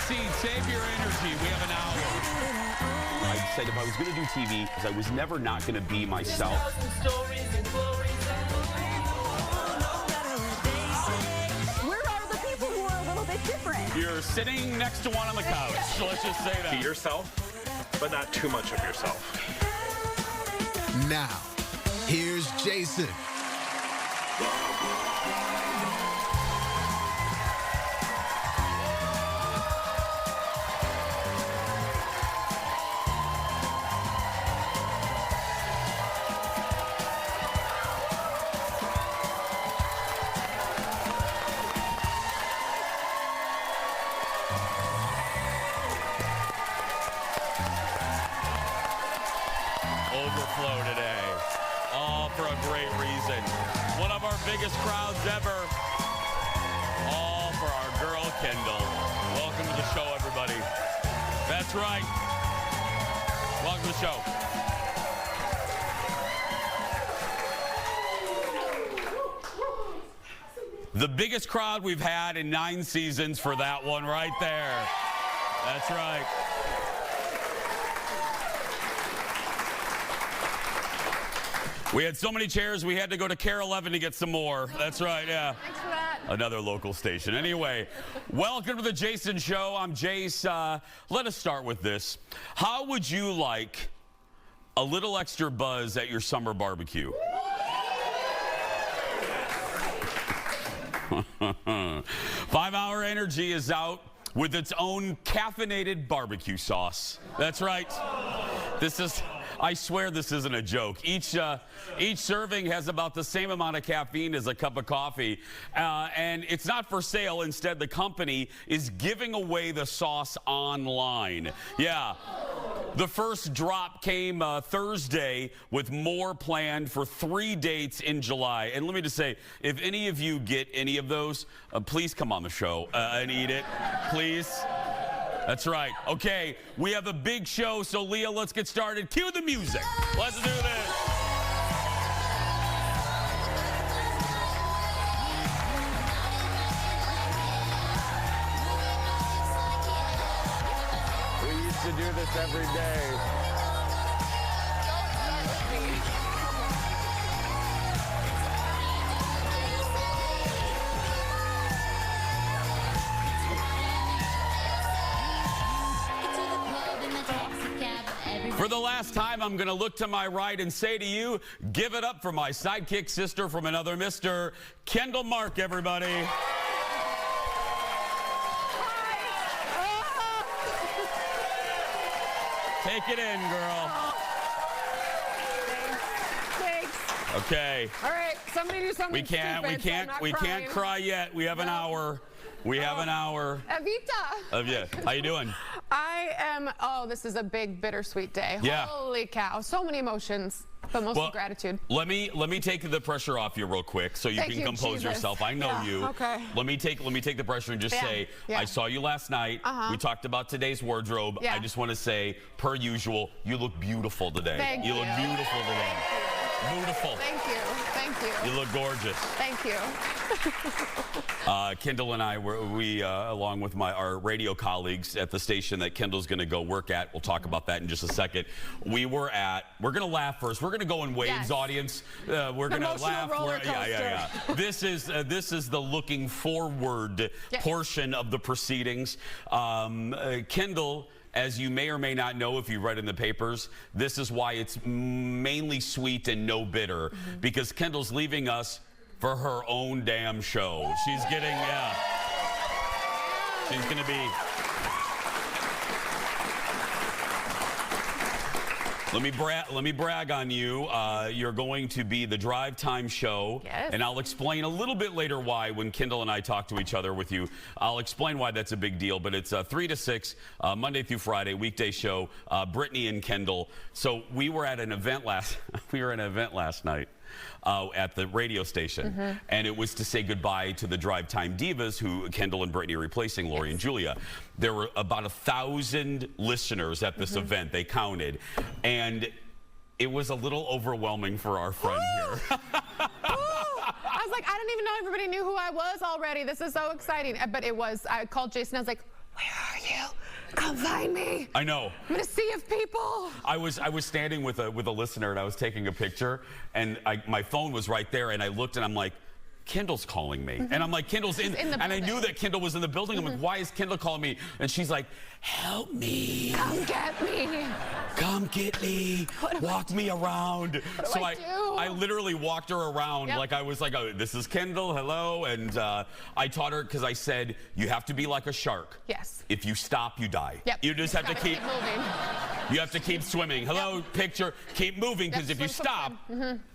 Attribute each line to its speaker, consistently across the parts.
Speaker 1: seat. Save your energy. We have an hour.
Speaker 2: I said if I was going to do TV, because I was never not going to be myself.
Speaker 3: Where are the people who are a little bit different?
Speaker 1: You're sitting next to one on the couch. Let's just say that.
Speaker 4: Be yourself, but not too much of yourself.
Speaker 5: Now, here's Jason.
Speaker 1: Overflow today. All for a great reason. One of our biggest crowds ever. All for our girl, Kendall. Welcome to the show, everybody. That's right. Welcome to the show. The biggest crowd we've had in 9 seasons for that one right there. That's right. We had so many chairs, we had to go to Care 11 to get some more. That's right, yeah.
Speaker 3: Thanks for that.
Speaker 1: Another local station. Anyway, welcome to the Jason Show. I'm Jace. Let us start with this. How would you like a little extra buzz at your summer barbecue? 5-Hour Energy is out with its own caffeinated barbecue sauce. That's right. I swear this isn't a joke. Each serving has about the same amount of caffeine as a cup of coffee, and it's not for sale. Instead, the company is giving away the sauce online. Yeah. The first drop came Thursday, with more planned for 3 dates in July. And let me just say, if any of you get any of those, please come on the show and eat it, please. That's right. Okay, we have a big show, so Leah, let's get started. Cue the music. Let's do this. We used to do this every day. For the last time, I'm going to look to my right and say to you, give it up for my sidekick sister from another mister, Kendall Mark, everybody. Take it in, girl.
Speaker 3: Thanks.
Speaker 1: Okay.
Speaker 3: All right, somebody do something
Speaker 1: We can't cry yet. We have an hour. We have an hour.
Speaker 3: Evita.
Speaker 1: Yeah. How you doing?
Speaker 3: This is a big bittersweet day.
Speaker 1: Yeah.
Speaker 3: Holy cow. So many emotions, but mostly gratitude.
Speaker 1: Let me take the pressure off you real quick so you can compose yourself. I know you.
Speaker 3: Okay.
Speaker 1: Let me take the pressure and just say, I saw you last night. We talked about today's wardrobe. I just want to say, per usual, you look beautiful today.
Speaker 3: Thank you.
Speaker 1: You look beautiful today. Beautiful.
Speaker 3: Thank you. Thank you.
Speaker 1: You look gorgeous.
Speaker 3: Thank you.
Speaker 1: Kendall and I, along with our radio colleagues at the station that Kendall's going to go work at, we'll talk about that in just a second. We're going to laugh first. We're going to go in waves, audience. We're going to laugh. Yeah. This is the looking forward portion of the proceedings. Kendall, as you may or may not know if you read in the papers, this is why it's mainly sweet and no bitter, because Kendall's leaving us for her own damn show. She's getting, she's going to be. Let me brag on you. You're going to be the drive time show.
Speaker 3: Yes.
Speaker 1: And I'll explain a little bit later why when Kendall and I talk to each other with you. I'll explain why that's a big deal. But it's 3 to 6, Monday through Friday, weekday show. Brittany and Kendall. So we were at an event last night. At the radio station, and it was to say goodbye to the Drive Time Divas, who Kendall and Brittany are replacing, Lori and Julia. There were about 1,000 listeners at this event, they counted, and it was a little overwhelming for our friend here.
Speaker 3: I was like, I didn't even know everybody knew who I was already. This is so exciting. But it was, I called Jason, I was like, where are you? Come find me.
Speaker 1: I know.
Speaker 3: I'm in a sea of people.
Speaker 1: I was standing with a listener and I was taking a picture and my phone was right there and I looked and I'm like, Kendall's calling me. And I'm like, Kendall's in
Speaker 3: the
Speaker 1: and I knew
Speaker 3: building.
Speaker 1: that Kendall was in the building. I'm like, why is Kendall calling me? And she's like, help me.
Speaker 3: Come get me.
Speaker 1: Come get me. Walk me around. So
Speaker 3: I do?
Speaker 1: I literally walked her around.
Speaker 3: Yep.
Speaker 1: Like I was like, oh, this is Kendall, hello. And I taught her because I said, you have to be like a shark.
Speaker 3: Yes.
Speaker 1: If you stop, you die.
Speaker 3: Yep.
Speaker 1: You just have to
Speaker 3: Gotta
Speaker 1: keep
Speaker 3: moving.
Speaker 1: You have to keep swimming. Hello, picture. Keep moving, because
Speaker 3: Yep,
Speaker 1: if you
Speaker 3: swim,
Speaker 1: stop,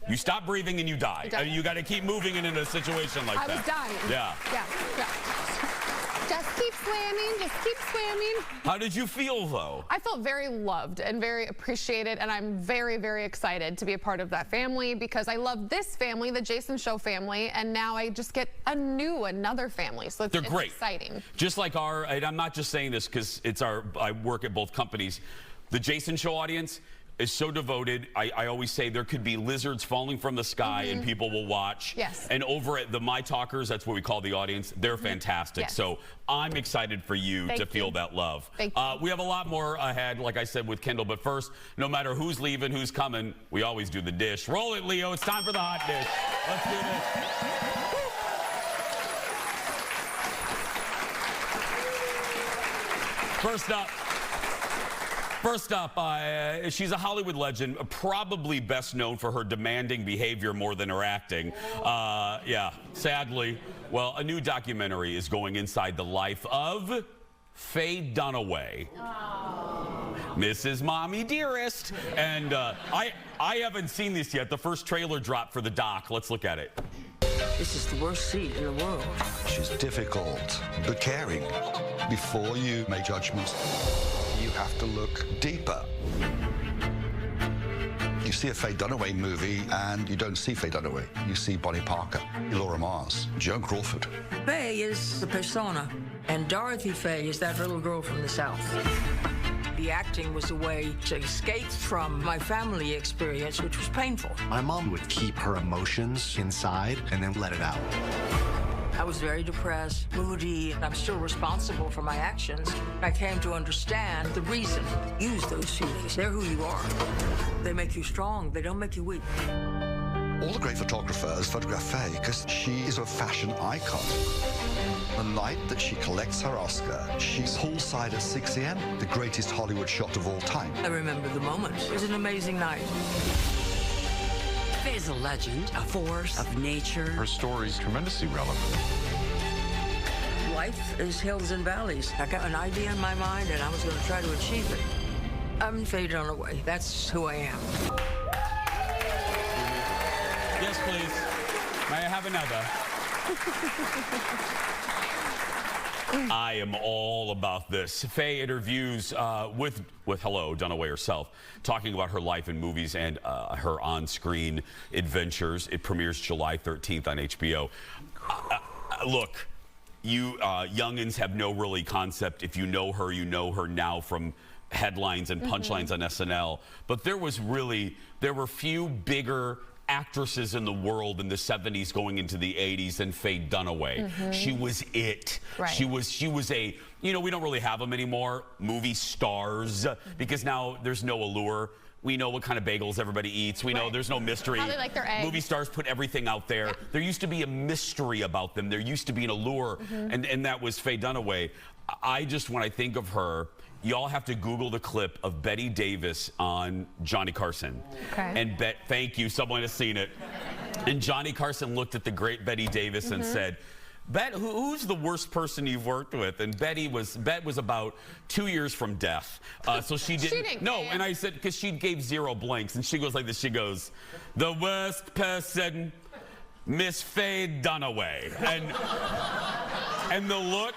Speaker 1: you stop breathing and you die.
Speaker 3: die.
Speaker 1: You got to keep moving in a situation like
Speaker 3: I
Speaker 1: that.
Speaker 3: was dying.
Speaker 1: Yeah.
Speaker 3: Yeah. Just keep swimming. Just keep swimming.
Speaker 1: How did you feel, though?
Speaker 3: I felt very loved and very appreciated, and I'm very, very excited to be a part of that family because I love this family, the Jason Show family, and now I just get another family. So it's,
Speaker 1: They're great.
Speaker 3: Exciting.
Speaker 1: Just like and I'm not just saying this because I work at both companies. The Jason Show audience is so devoted. I always say there could be lizards falling from the sky and people will watch.
Speaker 3: Yes.
Speaker 1: And over at the My Talkers, that's what we call the audience, they're fantastic.
Speaker 3: Yes.
Speaker 1: So I'm excited for you
Speaker 3: Thank
Speaker 1: to feel
Speaker 3: you.
Speaker 1: that love.
Speaker 3: Thank you.
Speaker 1: We have a lot more ahead, like I said, with Kendall. But first, no matter who's leaving, who's coming, we always do the dish. Roll it, Leo. It's time for the hot dish. Let's do this. First up, she's a Hollywood legend, probably best known for her demanding behavior more than her acting. Yeah, sadly. Well, a new documentary is going inside the life of Faye Dunaway. Mrs. Mommy Dearest. And I haven't seen this yet. The first trailer dropped for the doc. Let's look at it.
Speaker 6: This is the worst seat in the world.
Speaker 7: She's difficult, but caring. Before you make judgments, you have to look deeper. You see a Faye Dunaway movie, and you don't see Faye Dunaway. You see Bonnie Parker, Laura Mars, Joan Crawford.
Speaker 6: Faye is the persona, and Dorothy Faye is that little girl from the South. The acting was a way to escape from my family experience, which was painful.
Speaker 8: My mom would keep her emotions inside and then let it out.
Speaker 6: I was very depressed, moody, and I'm still responsible for my actions. I came to understand the reason. Use those feelings. They're who you are. They make you strong. They don't make you weak.
Speaker 7: All the great photographers photograph Faye because she is a fashion icon. The night that she collects her Oscar, she's poolside at 6 a.m., the greatest Hollywood shot of all time.
Speaker 6: I remember the moment. It was an amazing night.
Speaker 9: Faye is a legend, a force of nature.
Speaker 10: Her story is tremendously relevant.
Speaker 6: Life is hills and valleys. I got an idea in my mind, and I was going to try to achieve it. I'm Faye Dunaway. That's who I am.
Speaker 1: Yes, please. May I have another? I am all about this. Faye interviews with Hello, Dunaway herself, talking about her life in movies and her on-screen adventures. It premieres July 13th on HBO. Look, you youngins have no really concept. If you know her now from headlines and punchlines on SNL. But there were few bigger actresses in the world in the 70s going into the 80s than Faye Dunaway. She was it.
Speaker 3: Right.
Speaker 1: She was a, we don't really have them anymore, movie stars, because now there's no allure. We know what kind of bagels everybody eats. We know there's no mystery.
Speaker 3: How they like their eggs.
Speaker 1: Movie stars put everything out there. Yeah. There used to be a mystery about them. There used to be an allure, and that was Faye Dunaway. When I think of her, y'all have to Google the clip of Betty Davis on Johnny Carson.
Speaker 3: Okay.
Speaker 1: And thank you, someone has seen it. And Johnny Carson looked at the great Betty Davis and said, Bet, who's the worst person you've worked with? And Bet was about 2 years from death. So she didn't. No, and I said, because she gave 0 blanks. And she goes like this, she goes, the worst person, Miss Faye Dunaway. And the look,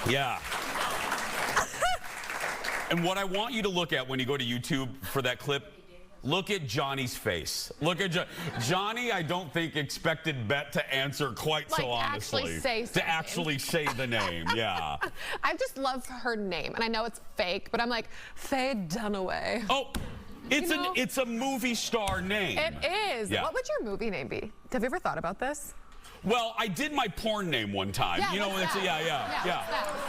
Speaker 1: yeah. And what I want you to look at when you go to YouTube for that clip, look at Johnny's face. Look at Johnny. I don't think expected Bet to answer quite so honestly. To actually say the name, yeah.
Speaker 3: I just love her name, and I know it's fake, but I'm like, Faye Dunaway.
Speaker 1: Oh, it's a movie star name.
Speaker 3: It is.
Speaker 1: Yeah.
Speaker 3: What would your movie name be? Have you ever thought about this?
Speaker 1: Well, I did my porn name one time.
Speaker 3: Yeah,
Speaker 1: you know,
Speaker 3: what's that?
Speaker 1: yeah.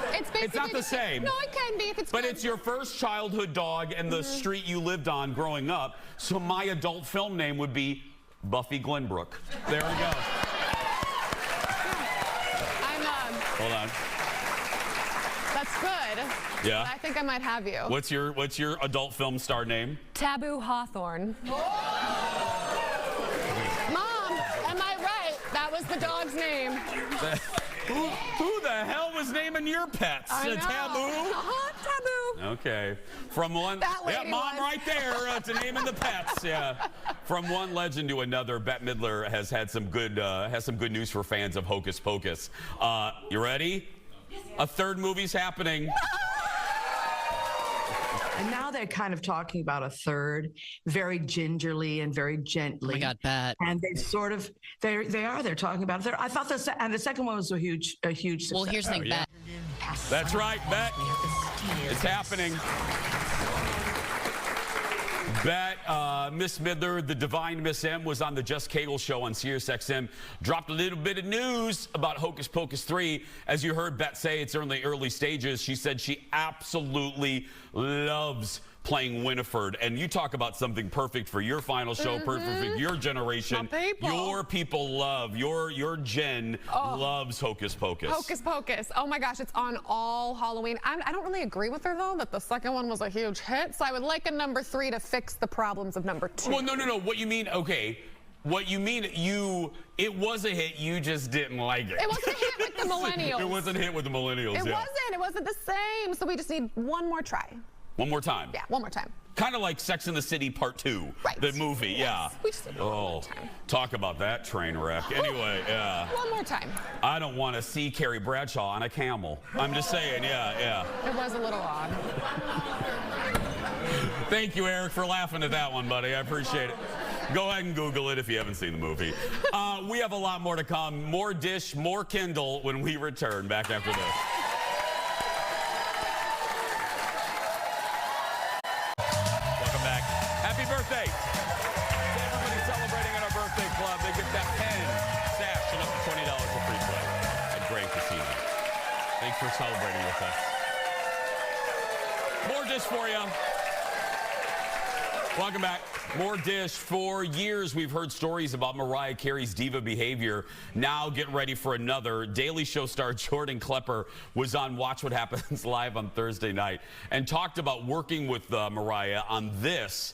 Speaker 3: It's basically
Speaker 1: It's not the same.
Speaker 3: No, it can be if it's
Speaker 1: But
Speaker 3: good.
Speaker 1: it's your first childhood dog and the street you lived on growing up. So my adult film name would be Buffy Glenbrook. There we go. Hold on.
Speaker 3: That's good.
Speaker 1: Yeah.
Speaker 3: But I think I might have you.
Speaker 1: What's your adult film star name?
Speaker 3: Taboo Hawthorne. Mom, am I right? That was the dog's name.
Speaker 1: Who the hell was naming your pets?
Speaker 3: I know.
Speaker 1: Taboo?
Speaker 3: Taboo.
Speaker 1: Okay. From one,
Speaker 3: That lady
Speaker 1: Mom,
Speaker 3: was.
Speaker 1: right there. To naming the pets. Yeah. From one legend to another, Bette Midler has had some good news for fans of Hocus Pocus. You ready? A third movie's happening.
Speaker 11: And now they're kind of talking about a third, very gingerly and very gently.
Speaker 9: Oh my God, Pat.
Speaker 11: And they've sort of, they're talking about it. I thought the second one was a huge success.
Speaker 9: Well, here's the thing, Pat.
Speaker 1: That's right, Bet. It's happening. Bet, Miss Midler, the divine Miss M, was on the Just Cagle show on SiriusXM. Dropped a little bit of news about Hocus Pocus 3. As you heard Bet say, it's in the early stages. She said she absolutely loves playing Winifred. And you talk about something perfect for your final show, perfect for your generation. Your people love, your gen loves Hocus Pocus.
Speaker 3: Hocus Pocus. Oh my gosh, it's on all Halloween. I don't really agree with her though that the second one was a huge hit. So I would like a number 3 to fix the problems of number 2.
Speaker 1: Well, no. What you mean, okay. What you mean, it was a hit, you just didn't like it.
Speaker 3: It wasn't a hit with the millennials.
Speaker 1: It wasn't a hit with the millennials,
Speaker 3: It wasn't the same. So we just need one more try.
Speaker 1: One more time.
Speaker 3: Yeah, one more time.
Speaker 1: Kind of like Sex and the City Part 2.
Speaker 3: Right.
Speaker 1: The movie,
Speaker 3: Yes. We just need one more time.
Speaker 1: Talk about that train wreck. Anyway, yeah.
Speaker 3: One more time.
Speaker 1: I don't want to see Carrie Bradshaw on a camel. I'm just saying, yeah.
Speaker 3: It was a little odd.
Speaker 1: Thank you, Eric, for laughing at that one, buddy. I appreciate it. Go ahead and Google it if you haven't seen the movie. We have a lot more to come. More Dish, more Kendall when we return. Back after this. Welcome back. Happy birthday to everybody celebrating at our birthday club. They get that pen, sash, and up to $20 for free play at Grand Casino. Thanks for celebrating with us. More Dish for you. Welcome back. More Dish. For years, we've heard stories about Mariah Carey's diva behavior. Now get ready for another. Daily Show star Jordan Klepper was on Watch What Happens Live on Thursday night and talked about working with Mariah on this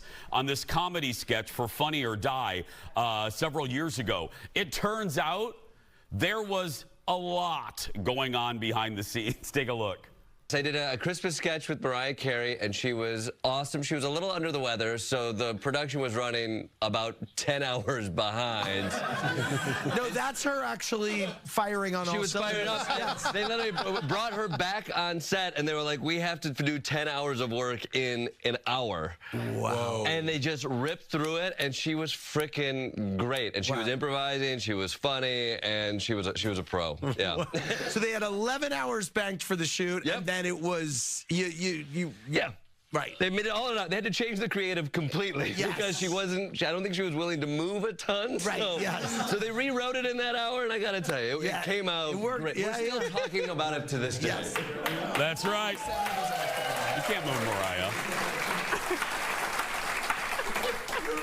Speaker 1: comedy sketch for Funny or Die several years ago. It turns out there was a lot going on behind the scenes. Take a look.
Speaker 12: I did a Christmas sketch with Mariah Carey, and she was awesome. She was a little under the weather, so the production was running about 10 hours behind.
Speaker 13: No, that's her actually firing on all
Speaker 12: She was firing up.
Speaker 13: Yes.
Speaker 12: They literally brought her back on set, and they were like, we have to do 10 hours of work in an hour.
Speaker 13: Wow.
Speaker 12: And they just ripped through it, and she was freaking great. And she was improvising, she was funny, and she was a pro. Yeah.
Speaker 13: So they had 11 hours banked for the shoot,
Speaker 12: Yep.
Speaker 13: and then it was
Speaker 12: Yeah.
Speaker 13: Right.
Speaker 12: They made it all or not. They had to change the creative completely because she wasn't. I don't think she was willing to move a ton.
Speaker 13: Right.
Speaker 12: So,
Speaker 13: Yes.
Speaker 12: so they rewrote it in that hour, and I got to tell you, it came out great.
Speaker 13: Yeah,
Speaker 12: We're still talking about it to this day.
Speaker 13: Yes.
Speaker 1: That's right. You can't move Mariah.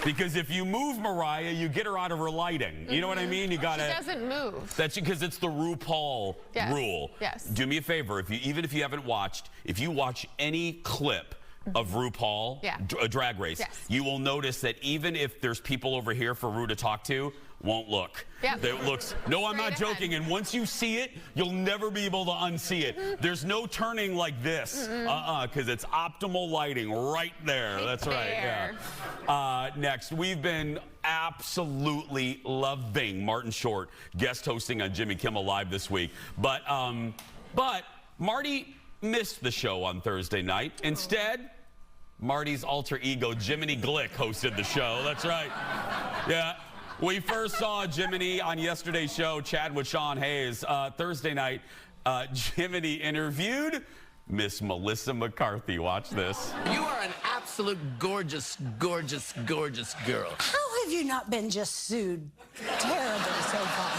Speaker 1: Because if you move Mariah, you get her out of her lighting. You know what I mean? You gotta.
Speaker 3: She doesn't move.
Speaker 1: That's because it's the RuPaul rule.
Speaker 3: Yes.
Speaker 1: Do me a favor, even if you haven't watched, if you watch any clip of RuPaul, a Drag Race, you will notice that even if there's people over here for Ru to talk to, won't look.
Speaker 3: Yep.
Speaker 1: It looks. No, I'm not joking. And once you see it, you'll never be able to unsee it. There's no turning like this, because it's optimal lighting right there. That's right. Yeah. Next, we've been absolutely loving Martin Short guest hosting on Jimmy Kimmel Live this week, but Marty missed the show on Thursday night. Instead, Marty's alter ego Jiminy Glick hosted the show. That's right. Yeah. We first saw Jiminy on yesterday's show, Chad with Sean Hayes. Thursday night, Jiminy interviewed Miss Melissa McCarthy. Watch this.
Speaker 14: You are an absolute gorgeous, gorgeous, gorgeous girl.
Speaker 15: How have you not been just sued terribly so far?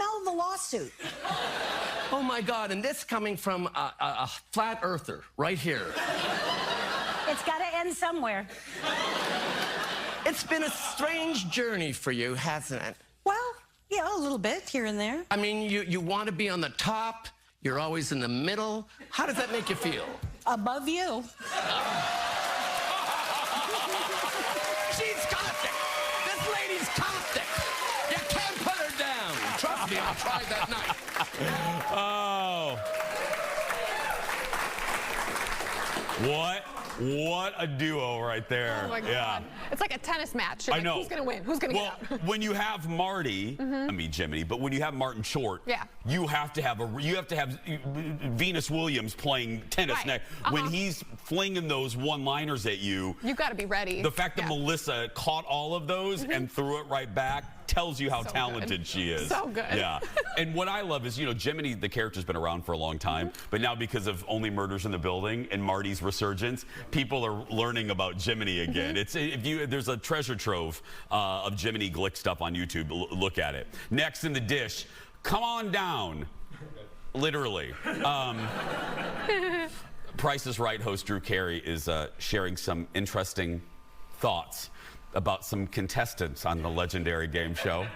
Speaker 14: smell of the lawsuit.
Speaker 15: Oh my God, and this coming from a flat earther right here.
Speaker 16: It's got to end somewhere.
Speaker 15: It's been a strange journey for you, hasn't it?
Speaker 14: Well, yeah, a little bit here and there.
Speaker 15: I mean, you want to be on the top, you're always in the middle. How does that make you feel?
Speaker 14: Above you.
Speaker 15: She's caustic! This lady's caustic! You can't put her down! Trust me, I tried that night.
Speaker 1: Oh. What a duo right there.
Speaker 3: Oh my God.
Speaker 1: Yeah.
Speaker 3: It's like a tennis match. You're
Speaker 1: I
Speaker 3: like,
Speaker 1: know.
Speaker 3: Who's going to win? Who's going to get out?
Speaker 1: When you have Marty, I mean Jiminy, but when you have Martin Short,
Speaker 3: Yeah.
Speaker 1: you have to have Venus Williams playing tennis
Speaker 3: Right.
Speaker 1: next. When he's flinging those one-liners at you,
Speaker 3: You've got to be ready.
Speaker 1: the fact that Melissa caught all of those and threw it right back tells you how
Speaker 3: So
Speaker 1: talented
Speaker 3: good.
Speaker 1: she is.
Speaker 3: So good.
Speaker 1: Yeah. And what I love is, you know, Jiminy, the character's been around for a long time, but now because of Only Murders in the Building and Marty's resurgence, people are learning about Jiminy again. It's there's a treasure trove of Jiminy Glick stuff on YouTube. Look at it. Next in the dish, come on down. Literally. Price is Right host Drew Carey is sharing some interesting thoughts about some contestants on the legendary game show.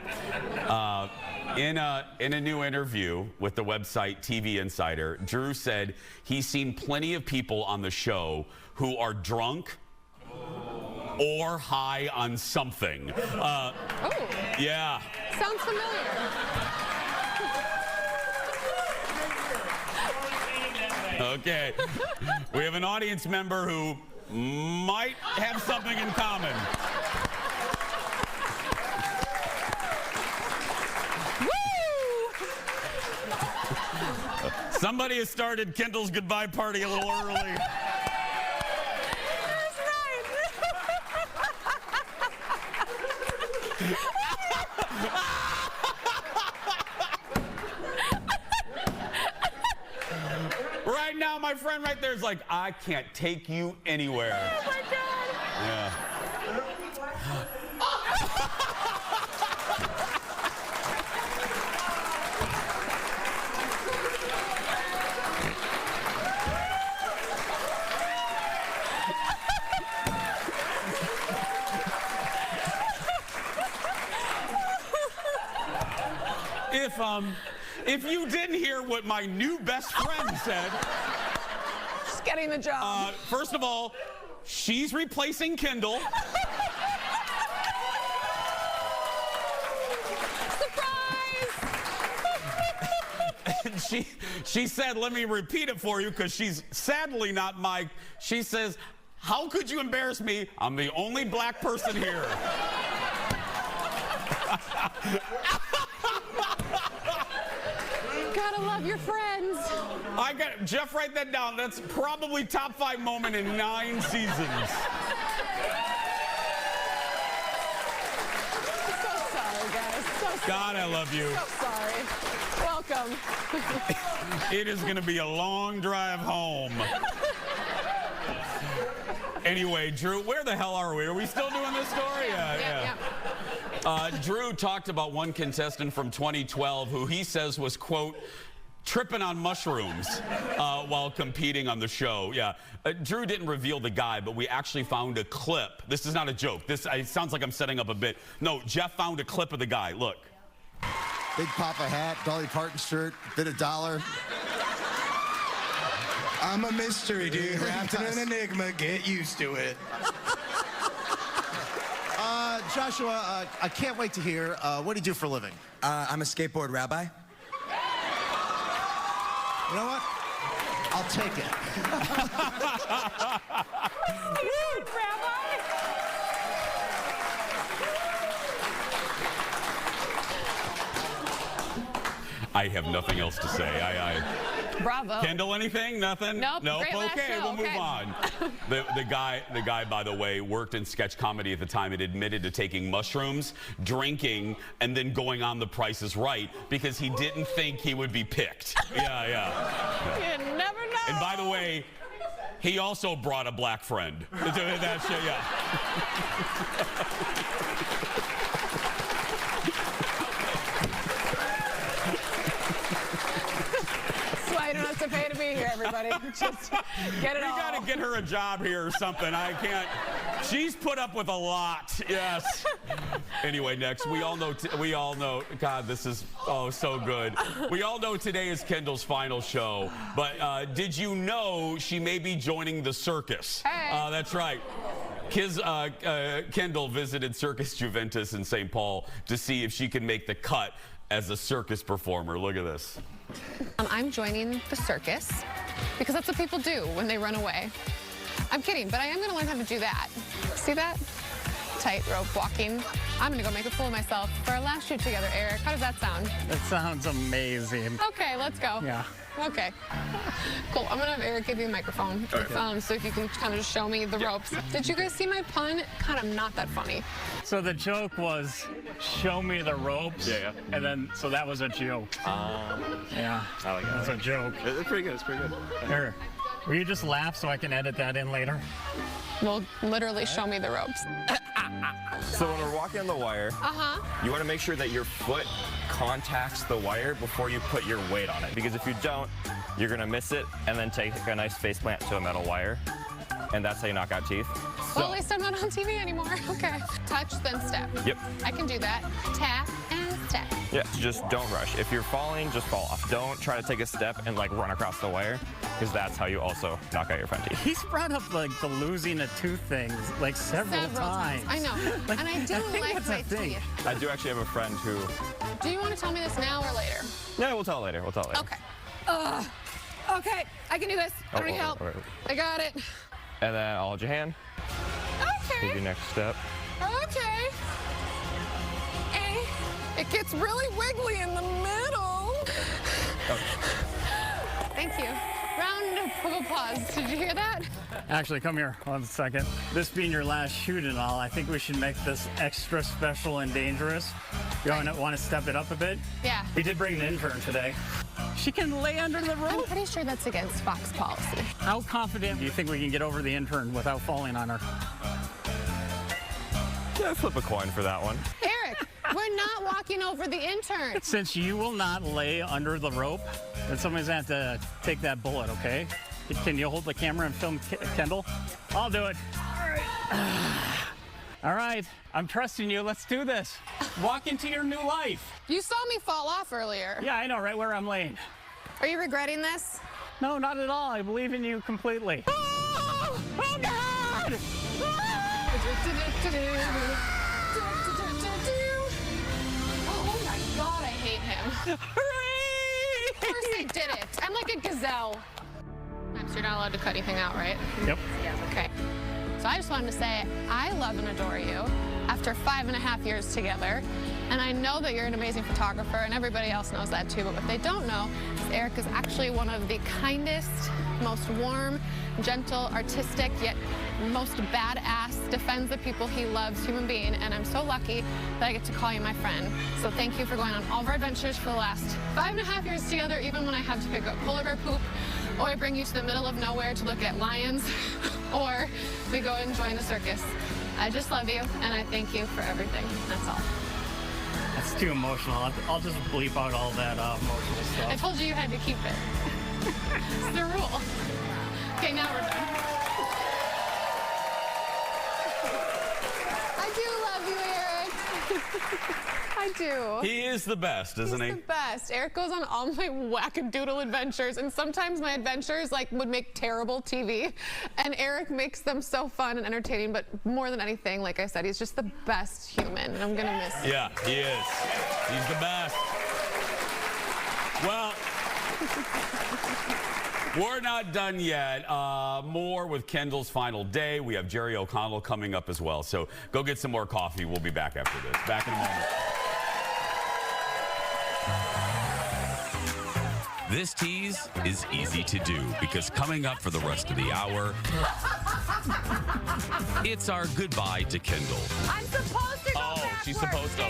Speaker 1: In a new interview with the website TV Insider, Drew said he's seen plenty of people on the show who are drunk or high on something. Yeah.
Speaker 3: Sounds familiar.
Speaker 1: Okay. We have an audience member who might have something in common. Somebody has started Kendall's goodbye party a little early. Right now, my friend right there is like, I can't take you anywhere.
Speaker 3: Oh my God.
Speaker 1: Yeah. If you didn't hear what my new best friend said,
Speaker 3: Just getting the job.
Speaker 1: first of all, she's replacing Kendall. She said, let me repeat it for you, because she's sadly not my. She says, how could you embarrass me? I'm the only black person here.
Speaker 3: Gotta love your friends.
Speaker 1: Jeff, write that down. That's probably top 5 moment in 9 seasons.
Speaker 3: So sorry, guys. So sorry.
Speaker 1: God, I love you.
Speaker 3: So sorry. Welcome.
Speaker 1: It is going to be a long drive home. Anyway, Drew, where the hell are we? Are we still doing this story? Yeah. Drew talked about one contestant from 2012 who he says was, quote, tripping on mushrooms while competing on the show. Yeah. Drew didn't reveal the guy, but we actually found a clip. This is not a joke. It sounds like I'm setting up a bit. No, Jeff found a clip of the guy. Look.
Speaker 5: Big Papa hat, Dolly Parton shirt, bit of dollar.
Speaker 17: I'm a mystery, dude. Wrapped in an enigma. Get used to it.
Speaker 5: Joshua, I can't wait to hear, what do you do for a living?
Speaker 17: I'm a skateboard rabbi.
Speaker 5: You know what? I'll take it.
Speaker 1: I have nothing else to say.
Speaker 3: Bravo.
Speaker 1: Kendall, anything? Nothing?
Speaker 3: Nope. Great last
Speaker 1: Okay,
Speaker 3: show.
Speaker 1: we'll move on. The guy, by the way, worked in sketch comedy at the time and admitted to taking mushrooms, drinking, and then going on The Price is Right because he didn't think he would be picked. Yeah.
Speaker 3: You never know.
Speaker 1: And by the way, he also brought a black friend. That shit, yeah.
Speaker 3: to be here, everybody. Just get it all.
Speaker 1: We got to get her a job here or something. I can't. She's put up with a lot. Yes. Anyway, next, we all know. God, this is so good. We all know today is Kendall's final show, but did you know she may be joining the circus?
Speaker 3: Hey.
Speaker 1: That's right. Kendall visited Circus Juventus in St. Paul to see if she can make the cut as a circus performer. Look at this.
Speaker 3: I'm joining the circus because that's what people do when they run away. I'm kidding, but I am going to learn how to do that. See that? Tightrope walking. I'm going to go make a fool of myself for our last shoot together, Eric. How does that sound?
Speaker 18: That sounds amazing.
Speaker 3: Okay, let's go.
Speaker 18: Yeah.
Speaker 3: Okay. Cool. I'm going to have Eric give you a microphone.
Speaker 18: Okay.
Speaker 3: So if you can kind of just show me the ropes. Did you guys see my pun? Kind of not that funny.
Speaker 18: So the joke was, show me the ropes.
Speaker 19: Yeah.
Speaker 18: And then, so that was a joke. Yeah.
Speaker 19: I like it.
Speaker 18: That's a joke.
Speaker 19: It's pretty good. It's pretty good.
Speaker 18: Here. Will you just laugh so I can edit that in later?
Speaker 3: Well, literally show me the ropes.
Speaker 19: So when we're walking on the wire, you want to make sure that your foot contacts the wire before you put your weight on it. Because if you don't, you're going to miss it and then take a nice face plant to a metal wire. And that's how you knock out teeth.
Speaker 3: Well, at least I'm not on TV anymore. Okay. Touch, then step.
Speaker 19: Yep.
Speaker 3: I can do that. Tap and step.
Speaker 19: Yeah, just don't rush. If you're falling, just fall off. Don't try to take a step and like run across the wire, because that's how you also knock out your front teeth.
Speaker 18: He's brought up like the losing a tooth thing like several times.
Speaker 3: I know.
Speaker 18: Like,
Speaker 3: and I do like my teeth.
Speaker 19: I do actually have a friend who...
Speaker 3: Do you want to tell me this now or later?
Speaker 19: Yeah, we'll tell it later. We'll tell it later.
Speaker 3: Okay. Okay, I can do this. I don't need help.
Speaker 19: Right.
Speaker 3: I got it.
Speaker 19: And then I'll hold your hand.
Speaker 3: Okay.
Speaker 19: Take your next step.
Speaker 3: Okay. It gets really wiggly in the middle. Thank you. Round of applause. Did you hear that?
Speaker 18: Actually, come here 1 second. This being your last shoot and all, I think we should make this extra special and dangerous. You want to step it up a bit?
Speaker 3: Yeah.
Speaker 18: We did bring an intern today. She can lay under the rope.
Speaker 3: I'm pretty sure that's against Fox policy.
Speaker 18: How confident do you think we can get over the intern without falling on her?
Speaker 19: Yeah, flip a coin for that one.
Speaker 3: Eric, we're not walking over the intern.
Speaker 18: Since you will not lay under the rope, then somebody's going to have to take that bullet, okay? Can you hold the camera and film Kendall? I'll do it. All right. All right, I'm trusting you. Let's do this. Walk into your new life.
Speaker 3: You saw me fall off earlier.
Speaker 18: Yeah, I know, right where I'm laying.
Speaker 3: Are you regretting this?
Speaker 18: No, not at all. I believe in you completely.
Speaker 3: Oh, oh God! Oh my God, I hate him. Hooray! Of course I did it. I'm like a gazelle. So you're not allowed to cut anything out, right?
Speaker 18: Yep.
Speaker 3: Okay. So I just wanted to say I love and adore you after 5.5 years together. And I know that you're an amazing photographer, and everybody else knows that too. But what they don't know is Eric is actually one of the kindest, most warm, gentle, artistic, yet most badass, defends the people he loves human being. And I'm so lucky that I get to call you my friend. So thank you for going on all of our adventures for the last 5.5 years together, even when I had to pick up polar bear poop, or I bring you to the middle of nowhere to look at lions, or we go and join the circus. I just love you, and I thank you for everything. That's all.
Speaker 18: That's too emotional. I'll just bleep out all that emotional stuff.
Speaker 3: I told you you had to keep it. It's the rule. Okay, now we're done. I do love you, Eric. I do.
Speaker 1: He is the best, isn't he?
Speaker 3: He's the best. Eric goes on all my wackadoodle adventures, and sometimes my adventures would make terrible TV, and Eric makes them so fun and entertaining. But more than anything, like I said, he's just the best human, and I'm gonna miss him.
Speaker 1: Yeah, he is. He's the best. Well, we're not done yet. More with Kendall's final day. We have Jerry O'Connell coming up as well. So go get some more coffee. We'll be back after this. Back in a moment. This tease is easy to do because coming up for the rest of the hour, it's our goodbye to Kendall.
Speaker 16: I'm supposed to go
Speaker 1: She's supposed to.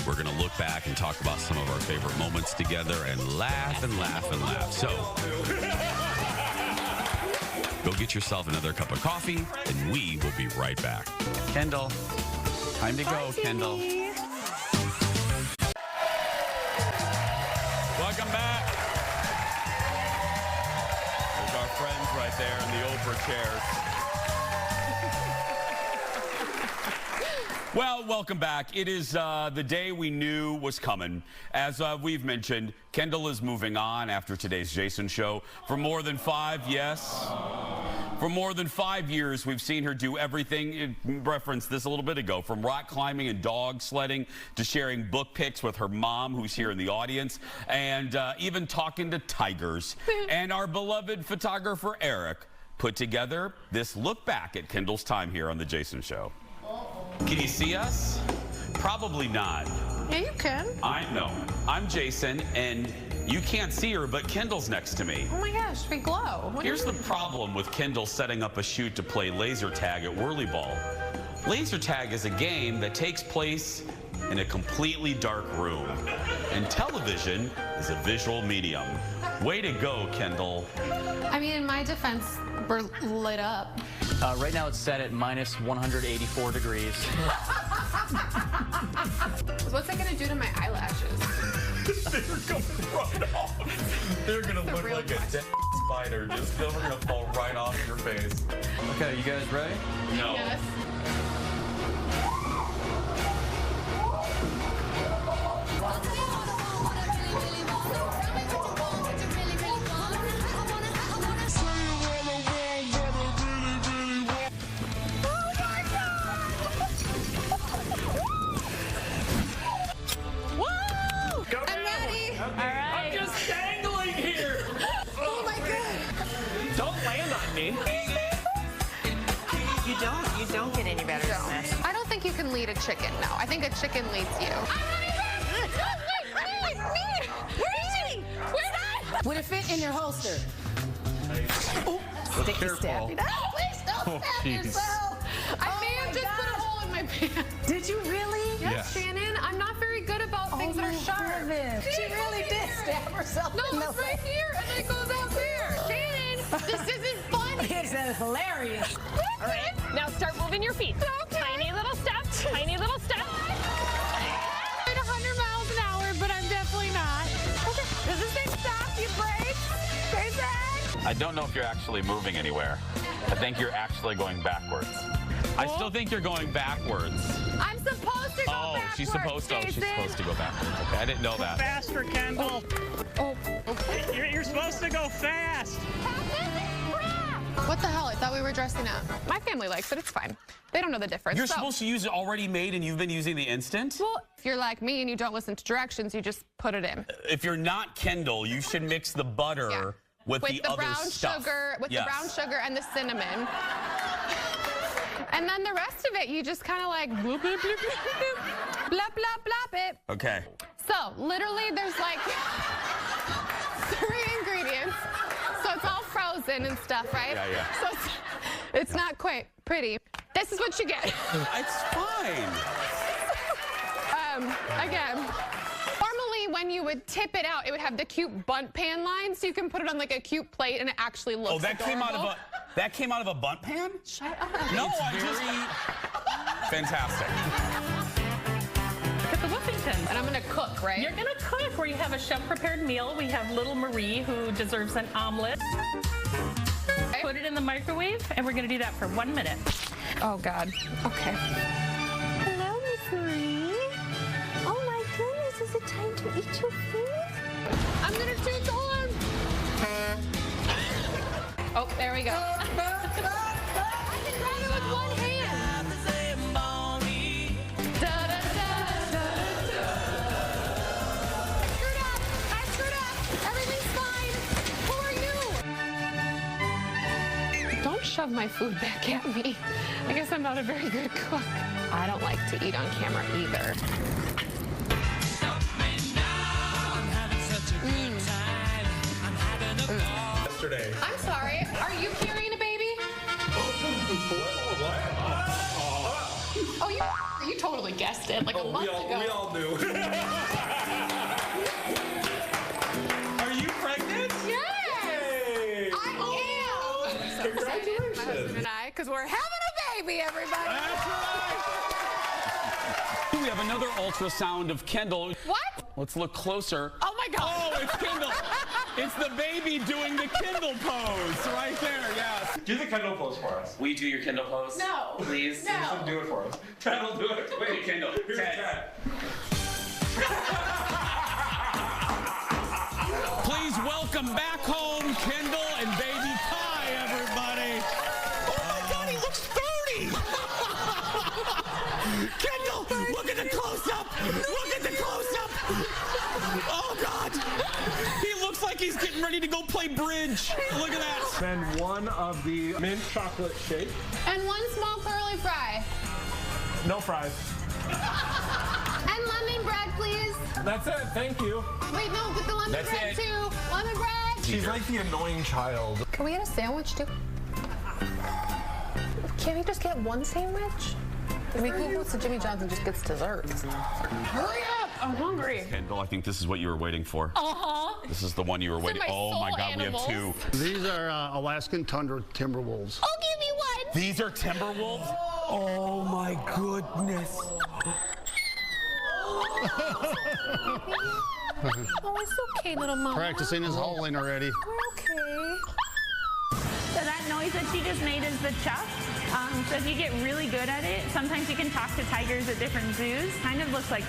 Speaker 1: We're going to look back and talk about some of our favorite moments together and laugh and laugh and laugh. So go get yourself another cup of coffee, and we will be right back.
Speaker 20: Kendall, time to go, Kendall.
Speaker 1: Welcome back. right there in the Oprah chairs. Well, welcome back. It is the day we knew was coming. As we've mentioned, Kendall is moving on after today's Jason show. For more than 5 years, we've seen her do everything. Referenced this a little bit ago, from rock climbing and dog sledding to sharing book pics with her mom, who's here in the audience, and even talking to tigers. And our beloved photographer, Eric, put together this look back at Kendall's time here on The Jason Show. Can you see us? Probably not.
Speaker 3: Yeah, you can.
Speaker 1: I'm Jason, and you can't see her, but Kendall's next to me.
Speaker 3: Oh my gosh, we glow.
Speaker 1: Here's the problem with Kendall setting up a shoot to play laser tag at Whirly Ball. Laser tag is a game that takes place in a completely dark room, and television is a visual medium. Way to go, Kendall.
Speaker 3: I mean, in my defense, we're lit up.
Speaker 20: Right now it's set at minus 184 degrees.
Speaker 3: What's that gonna do to my eyelashes?
Speaker 1: They're going right off. They're gonna look like a dead spider. Just they're gonna fall right off your face.
Speaker 20: Okay, you guys ready?
Speaker 1: No.
Speaker 3: Yes.
Speaker 21: You don't get any better than this.
Speaker 3: I don't think you can lead a chicken, no. I think a chicken leads you.
Speaker 16: Would it fit in your holster?
Speaker 21: Sticky stab.
Speaker 3: No, please don't stab yourself. I may have just put a hole in my pants.
Speaker 16: Did you really?
Speaker 3: Yes, Shannon. I'm not very good about things that are sharp.
Speaker 16: She really did stab herself.
Speaker 3: No, it's right here, and then it goes out there. Shannon, this isn't funny.
Speaker 16: It's hilarious.
Speaker 22: All right, now start moving your feet.
Speaker 3: Okay.
Speaker 22: Tiny little step, tiny little step.
Speaker 3: I'm 100 miles an hour, but I'm definitely not. Okay, does this thing stop? You brake? Jason?
Speaker 10: I don't know if you're actually moving anywhere. I think you're actually going backwards.
Speaker 1: I still think you're going backwards.
Speaker 3: I'm supposed to go backwards,
Speaker 1: she's supposed to go backwards. Okay, I didn't know that.
Speaker 18: Faster, Kendall.
Speaker 3: Oh, okay.
Speaker 18: You're supposed to go fast.
Speaker 3: What the hell? I thought we were dressing up. My family likes it. It's fine. They don't know the difference.
Speaker 1: You're supposed to use it already made, and you've been using the instant?
Speaker 3: Well, if you're like me and you don't listen to directions, you just put it in.
Speaker 1: If you're not Kendall, you should mix the butter with the other
Speaker 3: brown
Speaker 1: stuff.
Speaker 3: Sugar, with the brown sugar and the cinnamon. And then the rest of it, you just kind of like bloop, bloop, bloop, bloop, bloop, blop, blop, blop it.
Speaker 1: Okay.
Speaker 3: So, literally, there's like 3 ingredients. So it's all frozen and stuff, right?
Speaker 1: Yeah.
Speaker 3: So it's not quite pretty. This is what you get.
Speaker 1: It's fine.
Speaker 3: Again, normally when you would tip it out, it would have the cute bunt pan line, so you can put it on like a cute plate and it actually looks
Speaker 1: that
Speaker 3: adorable.
Speaker 1: came out of a bunt pan?
Speaker 3: Shut up.
Speaker 1: No, fantastic.
Speaker 22: Look at the Whippingtons.
Speaker 3: And I'm gonna cook, right?
Speaker 22: You're gonna cook where you have a chef-prepared meal. We have little Marie, who deserves an omelet.
Speaker 3: Okay.
Speaker 22: Put it in the microwave, and we're gonna do that for 1 minute.
Speaker 3: Oh, God. Okay.
Speaker 16: Hello, Miss Marie. Oh my goodness, is it time to eat your food?
Speaker 3: I'm gonna toot the horn. Oh, there we go. I can grab it with one hand. I screwed up. Everything's fine. Who are you? Don't shove my food back at me. I guess I'm not a very good cook. I don't like to eat on camera either.
Speaker 4: Yesterday.
Speaker 3: I'm sorry. Are you carrying a baby? Oh, you totally guessed it like a month ago.
Speaker 4: We all knew. Are you pregnant?
Speaker 3: Yes!
Speaker 4: Yay!
Speaker 3: I am! I'm so
Speaker 4: Congratulations.
Speaker 3: excited, my husband and I, because we're having a baby, everybody!
Speaker 1: That's right! We have another ultrasound of Kendall.
Speaker 3: What?
Speaker 1: Let's look closer.
Speaker 3: Oh my
Speaker 1: my God. Oh, it's Kendall. It's the baby doing the Kendall pose right there, yes.
Speaker 4: Do the Kendall pose for us.
Speaker 10: Will you do your Kendall pose?
Speaker 3: No.
Speaker 10: Please?
Speaker 3: No.
Speaker 4: Do it for us. Chad will do it.
Speaker 10: Wait, Kendall.
Speaker 4: Here's Chad.
Speaker 1: Please welcome back home Kendall and baby Kai, everybody. Oh my God, he looks 30. Kendall, look at the close-up. Look at the close-up. Oh God. He looks like he's getting ready to go play bridge. Look at that.
Speaker 4: Then one of the mint chocolate shake.
Speaker 3: And one small curly fry.
Speaker 4: No fries.
Speaker 3: And lemon bread, please.
Speaker 4: That's it. Thank you.
Speaker 3: Wait, no, get the lemon
Speaker 4: That's
Speaker 3: bread
Speaker 4: it.
Speaker 3: too. Lemon bread.
Speaker 4: She's like the annoying child.
Speaker 3: Can we get a sandwich too? Can't we just get one sandwich? I mean, who goes to Jimmy John's and just gets desserts? Hurry up! I'm hungry.
Speaker 1: Kendall, I think this is what you were waiting for.
Speaker 3: Uh-huh.
Speaker 1: This is the one you were waiting. Oh my God,
Speaker 3: animals.
Speaker 1: we have two.
Speaker 2: These are Alaskan tundra timberwolves.
Speaker 3: Oh, give me one.
Speaker 1: These are timberwolves?
Speaker 13: Oh my goodness.
Speaker 3: Oh, it's okay, little mama.
Speaker 2: Practicing his hauling already.
Speaker 3: We're okay.
Speaker 22: So that noise that she just made is the chuff. So if you get really good at it, sometimes you can talk to tigers at different zoos. Kind of looks like.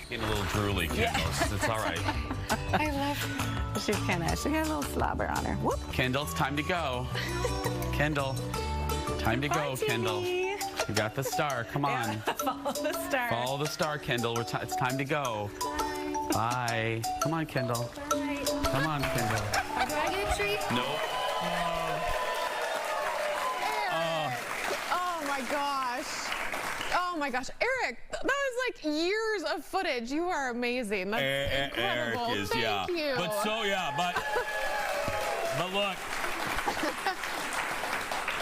Speaker 1: Getting a little drooly, Kendall. It's all right.
Speaker 14: I love her. She got a little slobber on her. Whoop.
Speaker 1: Kendall, it's time to go. Kendall, time to go, Kendall. You got the star. Come on.
Speaker 22: Yeah, follow the star.
Speaker 1: Follow the star, Kendall. It's time to go. Bye. Come on, Kendall. Come on, Kendall.
Speaker 3: Do I get a treat?
Speaker 1: Nope.
Speaker 3: Oh my gosh. Oh my gosh. Eric, that was like years of footage. You are amazing. That's incredible.
Speaker 1: Eric is,
Speaker 3: Thank you.
Speaker 1: But look.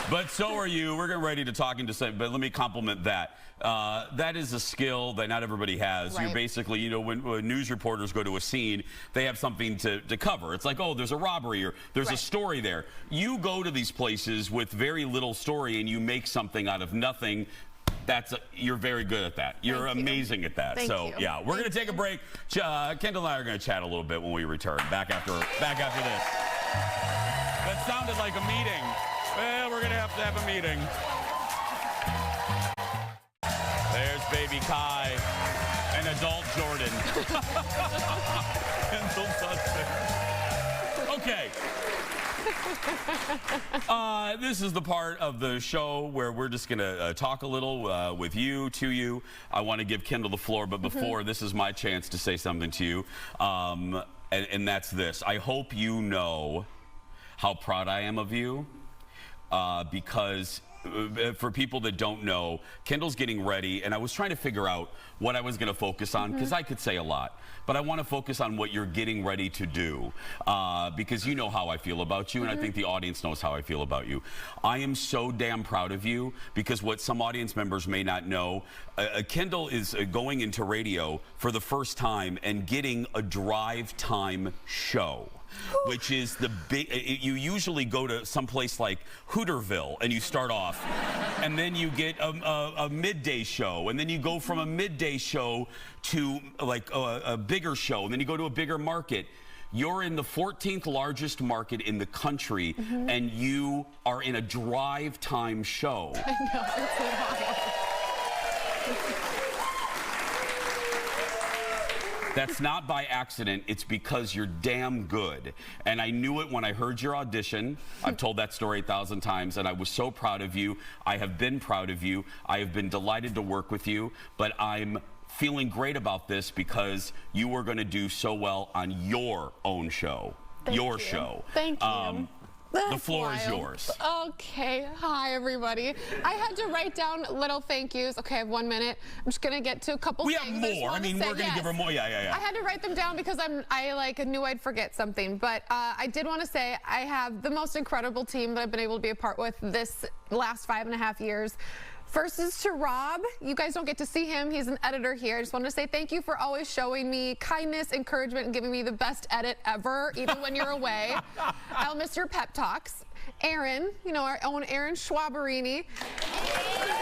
Speaker 1: But so are you. We're getting ready to talk into something, but let me compliment that. That is a skill that not everybody has.
Speaker 3: Right.
Speaker 1: You're basically, you know, when news reporters go to a scene, they have something to cover. It's like, oh, there's a robbery or there's a story there. You go to these places with very little story and you make something out of nothing. You're very good at that. You're amazing at that.
Speaker 3: Thank
Speaker 1: so
Speaker 3: you.
Speaker 1: yeah, we're going to take a break. Kendall and I are going to chat a little bit when we return. Back after this. That sounded like a meeting. Well, we're going to have a meeting. There's baby Kai and adult Jordan. Okay. This is the part of the show where we're just going to talk a little with you, to you. I want to give Kendall the floor, but before, this is my chance to say something to you. And that's this. I hope you know how proud I am of you. Because for people that don't know, Kendall's getting ready, and I was trying to figure out what I was going to focus on, because I could say a lot, but I want to focus on what you're getting ready to do, because you know how I feel about you, and I think the audience knows how I feel about you. I am so damn proud of you, because what some audience members may not know, Kendall is going into radio for the first time and getting a drive time show. Which is the big, you usually go to someplace like Hooterville and you start off, and then you get a midday show, and then you go from a midday show to like a bigger show, and then you go to a bigger market. You're in the 14th largest market in the country, and you are in a drive time show.
Speaker 3: I know, it's wild.
Speaker 1: That's not by accident. It's because you're damn good. And I knew it when I heard your audition. I've told that story 1,000 times, and I was so proud of you. I have been proud of you. I have been delighted to work with you, but I'm feeling great about this because you are going to do so well on your own show.
Speaker 3: Thank you.
Speaker 1: Show.
Speaker 3: Thank you.
Speaker 1: The floor is yours.
Speaker 3: Okay. Hi, everybody. I had to write down little thank yous. Okay, I have 1 minute. I'm just going to get to a couple things.
Speaker 1: We have more. I mean, we're going to give her more. Yeah.
Speaker 3: I had to write them down because I knew I'd forget something. But I did want to say I have the most incredible team that I've been able to be a part with this last 5.5 years. First is to Rob. You guys don't get to see him. He's an editor here. I just wanted to say thank you for always showing me kindness, encouragement, and giving me the best edit ever, even when you're away. I'll miss your pep talks. Aaron, you know, our own Aaron Schwaberini.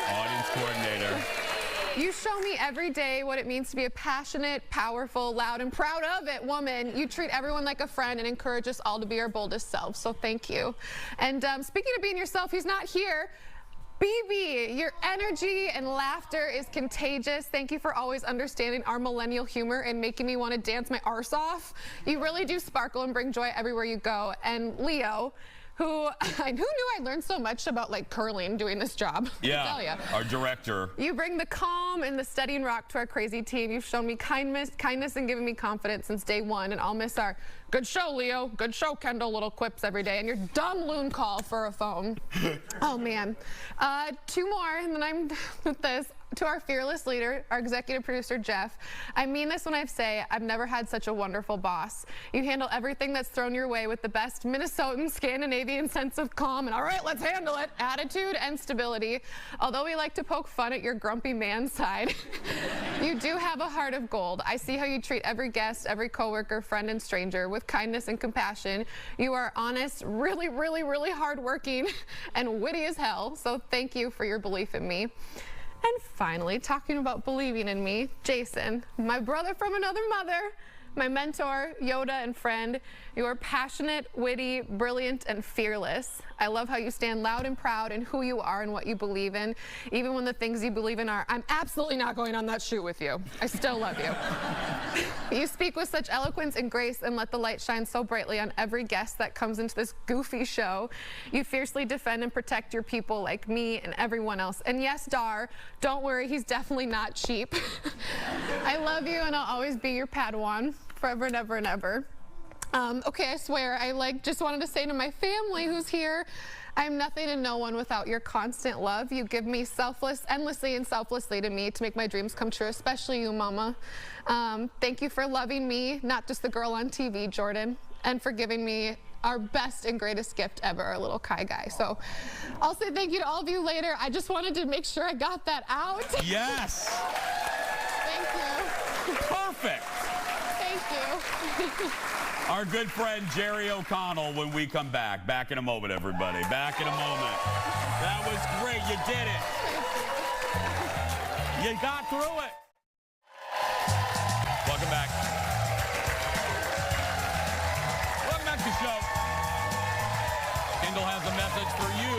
Speaker 1: Audience coordinator.
Speaker 3: You show me every day what it means to be a passionate, powerful, loud, and proud of it woman. You treat everyone like a friend and encourage us all to be our boldest selves, so thank you. And speaking of being yourself, he's not here. BB, your energy and laughter is contagious. Thank you for always understanding our millennial humor and making me want to dance my arse off. You really do sparkle and bring joy everywhere you go. And Leo, who knew I learned so much about like curling doing this job.
Speaker 1: Yeah,
Speaker 3: I tell ya.
Speaker 1: Our director.
Speaker 3: You bring the calm and the steady and rock to our crazy team. You've shown me kindness and given me confidence since day one. And I'll miss our good show, Leo, good show, Kendall, little quips every day, and your dumb loon call for a phone. Oh man. Two more, and then I'm done with this. To our fearless leader, our executive producer, Jeff. I mean this when I say I've never had such a wonderful boss. You handle everything that's thrown your way with the best Minnesotan, Scandinavian sense of calm and all right, let's handle it, attitude and stability. Although we like to poke fun at your grumpy man side, you do have a heart of gold. I see how you treat every guest, every coworker, friend, and stranger with kindness and compassion. You are honest, really, really, really hardworking, and witty as hell. So thank you for your belief in me. And finally, talking about believing in me, Jason, my brother from another mother, my mentor, Yoda, and friend. You are passionate, witty, brilliant, and fearless. I love how you stand loud and proud in who you are and what you believe in, even when the things you believe in are, I'm absolutely not going on that shoot with you. I still love you. You speak with such eloquence and grace and let the light shine so brightly on every guest that comes into this goofy show. You fiercely defend and protect your people like me and everyone else. And yes, Dar, don't worry, he's definitely not cheap. I love you and I'll always be your Padawan. Forever and ever and ever. Okay, I swear, I just wanted to say to my family who's here, I'm nothing and no one without your constant love. You give me endlessly and selflessly to me to make my dreams come true, especially you, Mama. Thank you for loving me, not just the girl on TV, Jordan, and for giving me our best and greatest gift ever, our little Kai guy. So I'll say thank you to all of you later. I just wanted to make sure I got that out.
Speaker 1: Yes.
Speaker 3: Thank you.
Speaker 1: Perfect.
Speaker 3: Thank you.
Speaker 1: Our good friend Jerry O'Connell when we come back. Back in a moment, everybody. Back in a moment. That was great. You did it. You got through it. Welcome back. Welcome back to the show. Kendall has a message for you.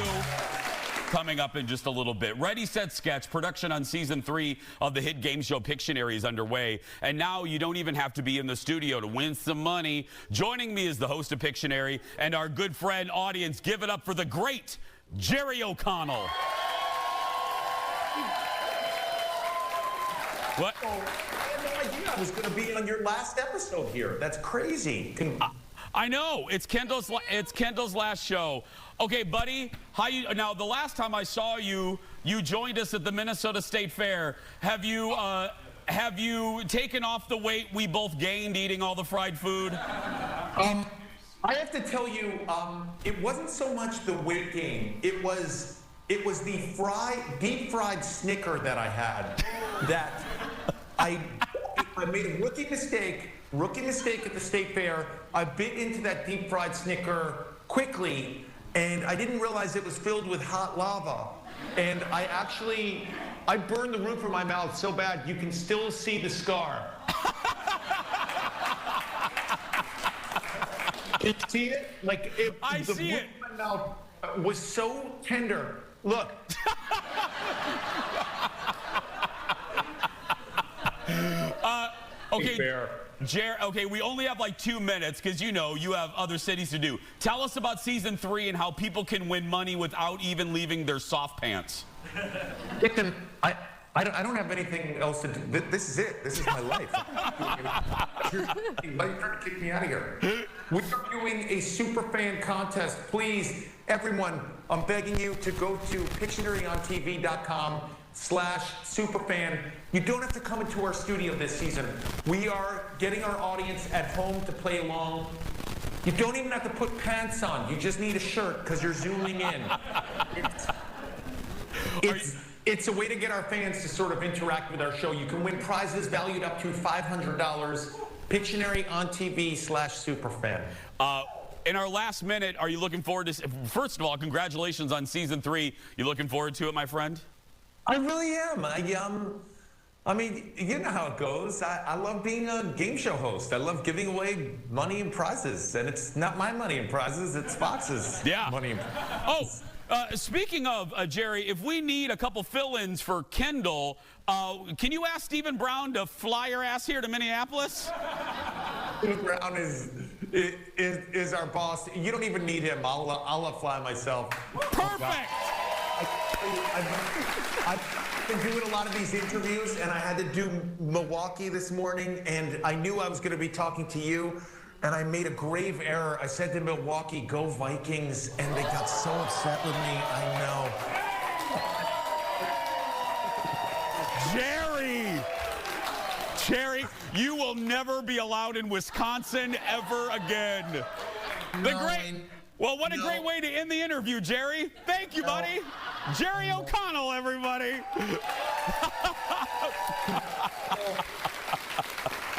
Speaker 1: Coming up in just a little bit. Ready, Set, Sketch. Production on season 3 of the hit game show Pictionary is underway. And now you don't even have to be in the studio to win some money. Joining me is the host of Pictionary and our good friend audience. Give it up for the great Jerry O'Connell. What?
Speaker 7: I had no idea I was going to be on your last episode here. That's crazy.
Speaker 1: I know. It's Kendall's last show. Okay, buddy. Now, the last time I saw you, you joined us at the Minnesota State Fair. Have you taken off the weight we both gained eating all the fried food?
Speaker 7: I have to tell you, it wasn't so much the weight gain. It was the deep fried Snicker that I had. That I made a rookie mistake at the State Fair. I bit into that deep fried Snicker quickly, and I didn't realize it was filled with hot lava. And I burned the roof of my mouth so bad you can still see the scar. Can you see it?
Speaker 1: I see it.
Speaker 7: The roof of my mouth was so tender. Look.
Speaker 1: Okay, we only have like 2 minutes because you have other cities to do. Tell us about season 3 and how people can win money without even leaving their soft pants.
Speaker 7: Listen, I don't have anything else to do. This is it. This is my life. You're trying to kick me out of here. We are doing a super fan contest. Please, everyone, I'm begging you to go to PictionaryOnTV.com/superfan. You don't have to come into our studio this season. We are getting our audience at home to play along. You don't even have to put pants on. You just need a shirt because you're zooming in. It's a way to get our fans to sort of interact with our show. You can win prizes valued up to $500. Pictionary on TV/superfan.
Speaker 1: In our last minute, are you looking forward to? First of all, congratulations on season 3. You looking forward to it, my friend?
Speaker 7: I really am. I mean, you know how it goes. I love being a game show host. I love giving away money and prizes, and it's not my money and prizes. It's Fox's money and prizes.
Speaker 1: Speaking of, Jerry, if we need a couple fill-ins for Kendall, can you ask Stephen Brown to fly your ass here to Minneapolis?
Speaker 7: Stephen Brown is our boss. You don't even need him. I'll fly myself.
Speaker 1: Perfect.
Speaker 7: I've been doing a lot of these interviews, and I had to do Milwaukee this morning, and I knew I was going to be talking to you. And I made a grave error. I said to Milwaukee, "Go Vikings," and they got so upset with me. I know.
Speaker 1: Jerry, you will never be allowed in Wisconsin ever again. What a great way to end the interview, Jerry. Thank you, buddy. Jerry O'Connell, everybody.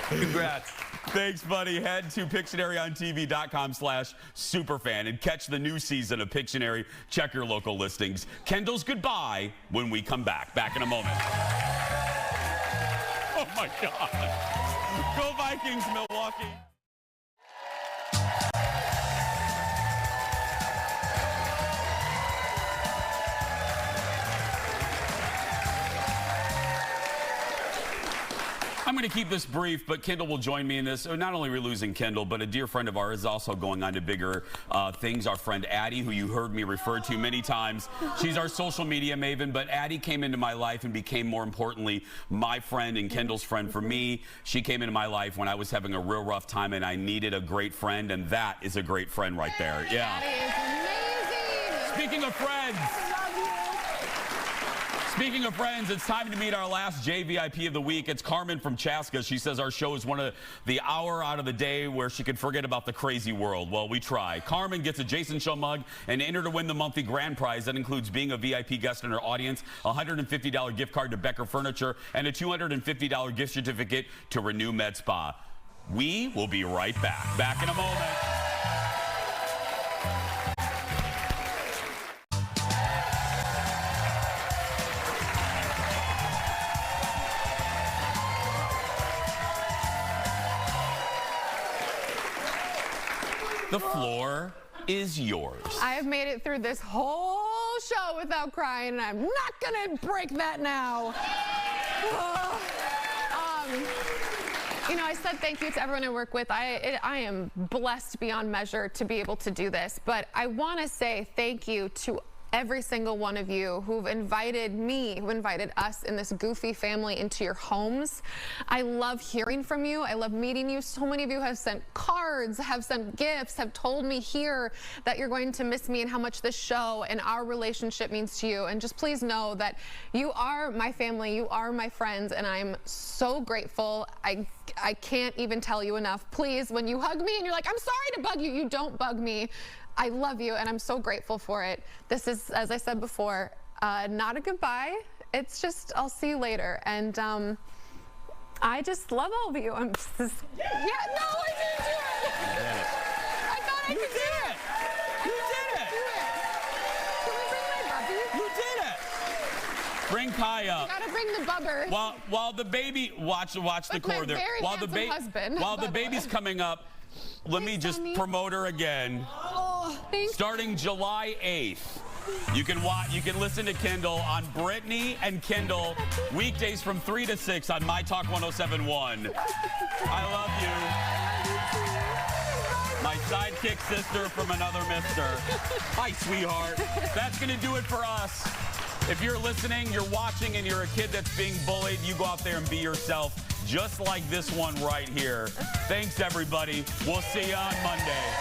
Speaker 7: Congrats.
Speaker 1: Thanks, buddy. Head to PictionaryOnTV.com/superfan and catch the new season of Pictionary. Check your local listings. Kendall's goodbye when we come back. Back in a moment. Oh, my God. Go Vikings, Milwaukee. I'm going to keep this brief, but Kendall will join me in this. Not only are we losing Kendall, but a dear friend of ours is also going on to bigger things. Our friend Addie, who you heard me refer to many times. She's our social media maven, but Addie came into my life and became, more importantly, my friend and Kendall's friend for me. She came into my life when I was having a real rough time and I needed a great friend, and that is a great friend right there. Yeah.
Speaker 3: That is amazing.
Speaker 1: Speaking of friends. Speaking of friends, it's time to meet our last JVIP of the week. It's Carmen from Chaska. She says our show is one of the hour out of the day where she can forget about the crazy world. Well, we try. Carmen gets a Jason Show mug and enter to win the monthly grand prize. That includes being a VIP guest in our audience, a $150 gift card to Becker Furniture, and a $250 gift certificate to Renew Med Spa. We will be right back. Back in a moment. The floor is yours.
Speaker 3: I have made it through this whole show without crying, and I'm not gonna break that now. You know, I said thank you to everyone I work with. I am blessed beyond measure to be able to do this, but I want to say thank you to every single one of you who've invited me, who invited us in this goofy family into your homes. I love hearing from you. I love meeting you. So many of you have sent cards, have sent gifts, have told me here that you're going to miss me and how much this show and our relationship means to you. And just please know that you are my family, you are my friends, and I'm so grateful. I can't even tell you enough. Please, when you hug me and you're like, I'm sorry to bug you, you don't bug me. I love you, and I'm so grateful for it. This is, as I said before, not a goodbye. It's just, I'll see you later. And I just love all of you. I'm just, no, I didn't do it. I thought I could do it.
Speaker 1: You did it.
Speaker 3: Can we bring my puppy?
Speaker 1: You did it. Bring Kai up.
Speaker 3: You gotta bring the bubber.
Speaker 1: While the baby, watch the cord there.
Speaker 3: While the
Speaker 1: baby's coming up, let me just promote her again. Starting July 8th, you can listen to Kendall on Brittany and Kendall weekdays from 3 to 6 on My Talk 107.1. I love you. My sidekick sister from another mister. Hi, sweetheart. That's going to do it for us. If you're listening, you're watching, and you're a kid that's being bullied, you go out there and be yourself, just like this one right here. Thanks, everybody. We'll see you on Monday.